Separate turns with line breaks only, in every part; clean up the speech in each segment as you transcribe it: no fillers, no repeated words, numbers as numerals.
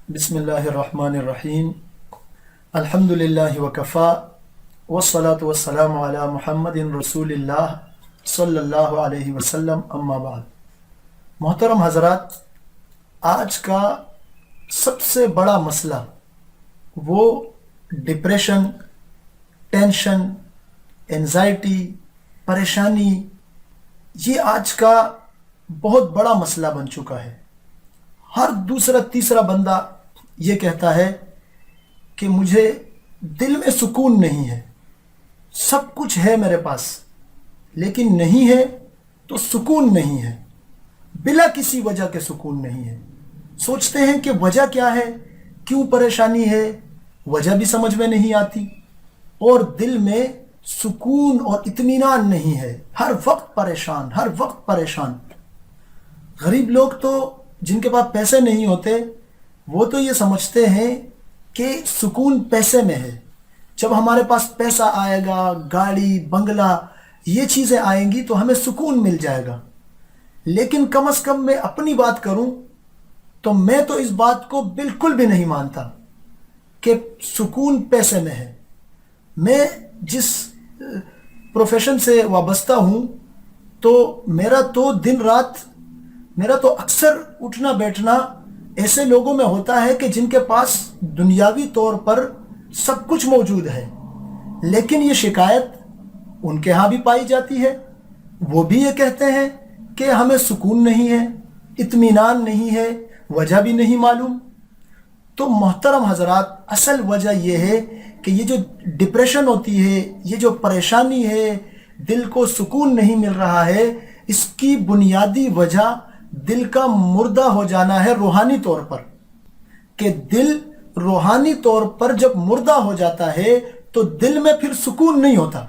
بسم اللہ الرحمن الرحیم الحمد للہ وکفا والصلاة والسلام علی محمد رسول اللہ صلی اللہ علیہ وسلم اما بعد۔ محترم حضرات، آج کا سب سے بڑا مسئلہ وہ ڈپریشن، ٹینشن، انزائٹی، پریشانی، یہ آج کا بہت بڑا مسئلہ بن چکا ہے۔ ہر دوسرا تیسرا بندہ یہ کہتا ہے کہ مجھے دل میں سکون نہیں ہے، سب کچھ ہے میرے پاس لیکن نہیں ہے تو سکون نہیں ہے، بلا کسی وجہ کے سکون نہیں ہے۔ سوچتے ہیں کہ وجہ کیا ہے، کیوں پریشانی ہے، وجہ بھی سمجھ میں نہیں آتی، اور دل میں سکون اور اطمینان نہیں ہے، ہر وقت پریشان، ہر وقت پریشان۔ غریب لوگ تو جن کے پاس پیسے نہیں ہوتے وہ تو یہ سمجھتے ہیں کہ سکون پیسے میں ہے، جب ہمارے پاس پیسہ آئے گا، گاڑی، بنگلہ، یہ چیزیں آئیں گی تو ہمیں سکون مل جائے گا۔ لیکن کم از کم میں اپنی بات کروں تو میں تو اس بات کو بالکل بھی نہیں مانتا کہ سکون پیسے میں ہے۔ میں جس پروفیشن سے وابستہ ہوں تو میرا تو اکثر اٹھنا بیٹھنا ایسے لوگوں میں ہوتا ہے کہ جن کے پاس دنیاوی طور پر سب کچھ موجود ہے، لیکن یہ شکایت ان کے ہاں بھی پائی جاتی ہے۔ وہ بھی یہ کہتے ہیں کہ ہمیں سکون نہیں ہے، اطمینان نہیں ہے، وجہ بھی نہیں معلوم۔ تو محترم حضرات، اصل وجہ یہ ہے کہ یہ جو ڈپریشن ہوتی ہے، یہ جو پریشانی ہے، دل کو سکون نہیں مل رہا ہے، اس کی بنیادی وجہ دل کا مردہ ہو جانا ہے روحانی طور پر۔ کہ دل روحانی طور پر جب مردہ ہو جاتا ہے تو دل میں پھر سکون نہیں ہوتا،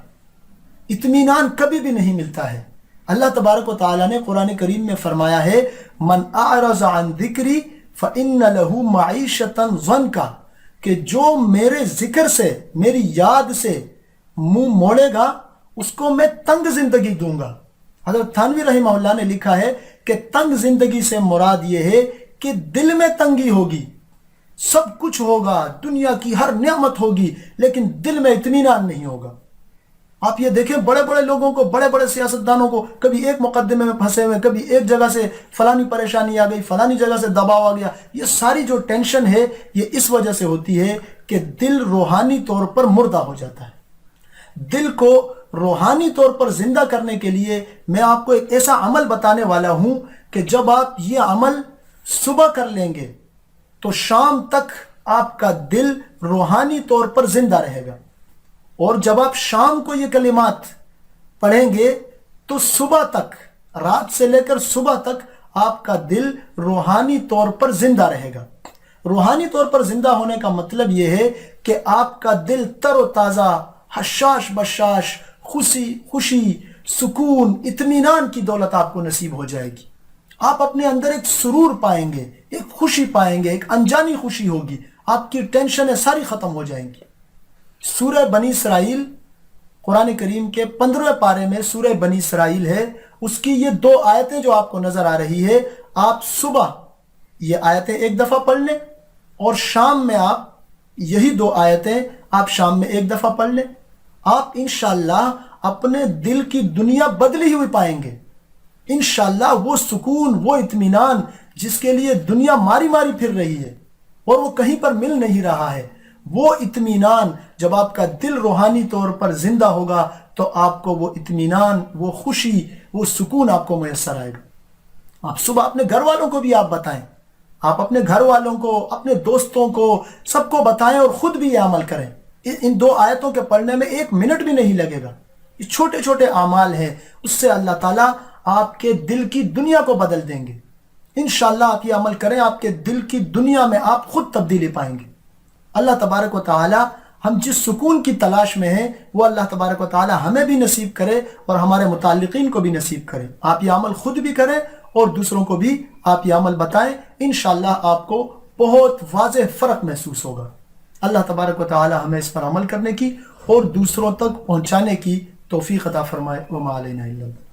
اطمینان کبھی بھی نہیں ملتا ہے۔ اللہ تبارک و تعالیٰ نے قرآن کریم میں فرمایا ہے، من اعرض عن ذکری فإن له معیشة ضنکا، کہ جو میرے ذکر سے، میری یاد سے منہ موڑے گا اس کو میں تنگ زندگی دوں گا۔ حضرت تھانوی رحمہ اللہ نے لکھا ہے کہ تنگ زندگی سے مراد یہ ہے کہ دل میں تنگی ہوگی، سب کچھ ہوگا، دنیا کی ہر نعمت ہوگی لیکن دل میں اطمینان نہیں ہوگا۔ آپ یہ دیکھیں بڑے بڑے لوگوں کو، بڑے بڑے سیاستدانوں کو، کبھی ایک مقدمے میں پھنسے ہوئے، کبھی ایک جگہ سے فلانی پریشانی آ گئی، فلانی جگہ سے دباؤ آ گیا۔ یہ ساری جو ٹینشن ہے یہ اس وجہ سے ہوتی ہے کہ دل روحانی طور پر مردہ ہو جاتا ہے۔ دل کو روحانی طور پر زندہ کرنے کے لیے میں آپ کو ایک ایسا عمل بتانے والا ہوں کہ جب آپ یہ عمل صبح کر لیں گے تو شام تک آپ کا دل روحانی طور پر زندہ رہے گا، اور جب آپ شام کو یہ کلمات پڑھیں گے تو صبح تک، رات سے لے کر صبح تک آپ کا دل روحانی طور پر زندہ رہے گا۔ روحانی طور پر زندہ ہونے کا مطلب یہ ہے کہ آپ کا دل تر و تازہ، حشاش بشاش، خوشی، سکون، اطمینان کی دولت آپ کو نصیب ہو جائے گی۔ آپ اپنے اندر ایک سرور پائیں گے، ایک خوشی پائیں گے، ایک انجانی خوشی ہوگی، آپ کی ٹینشنیں ساری ختم ہو جائیں گی۔ سورہ بنی اسرائیل، قرآن کریم کے 15ویں پارے میں سورہ بنی اسرائیل ہے، اس کی یہ 2 آیتیں جو آپ کو نظر آ رہی ہے، آپ صبح یہ آیتیں ایک دفعہ پڑھ لیں اور شام میں آپ یہی 2 آیتیں آپ شام میں ایک دفعہ پڑھ لیں، آپ انشاءاللہ اپنے دل کی دنیا بدلی ہوئی پائیں گے۔ انشاءاللہ وہ سکون، وہ اطمینان جس کے لیے دنیا ماری ماری پھر رہی ہے اور وہ کہیں پر مل نہیں رہا ہے، وہ اطمینان جب آپ کا دل روحانی طور پر زندہ ہوگا تو آپ کو وہ اطمینان، وہ خوشی، وہ سکون آپ کو میسر آئے گا۔ آپ صبح اپنے گھر والوں کو بھی آپ بتائیں، آپ اپنے گھر والوں کو، اپنے دوستوں کو، سب کو بتائیں اور خود بھی یہ عمل کریں۔ ان 2 آیتوں کے پڑھنے میں 1 منٹ بھی نہیں لگے گا۔ یہ چھوٹے چھوٹے اعمال ہیں، اس سے اللہ تعالیٰ آپ کے دل کی دنیا کو بدل دیں گے۔ انشاءاللہ آپ یہ عمل کریں، آپ کے دل کی دنیا میں آپ خود تبدیلی پائیں گے۔ اللہ تبارک و تعالیٰ ہم جس سکون کی تلاش میں ہیں وہ اللہ تبارک و تعالیٰ ہمیں بھی نصیب کرے اور ہمارے متعلقین کو بھی نصیب کرے۔ آپ یہ عمل خود بھی کریں اور دوسروں کو بھی آپ یہ عمل بتائیں، انشاءاللہ آپ کو بہت واضح فرق محسوس ہوگا۔ اللہ تبارک و تعالیٰ ہمیں اس پر عمل کرنے کی اور دوسروں تک پہنچانے کی توفیق عطا فرمائے۔ وما علینا الا البلاغ۔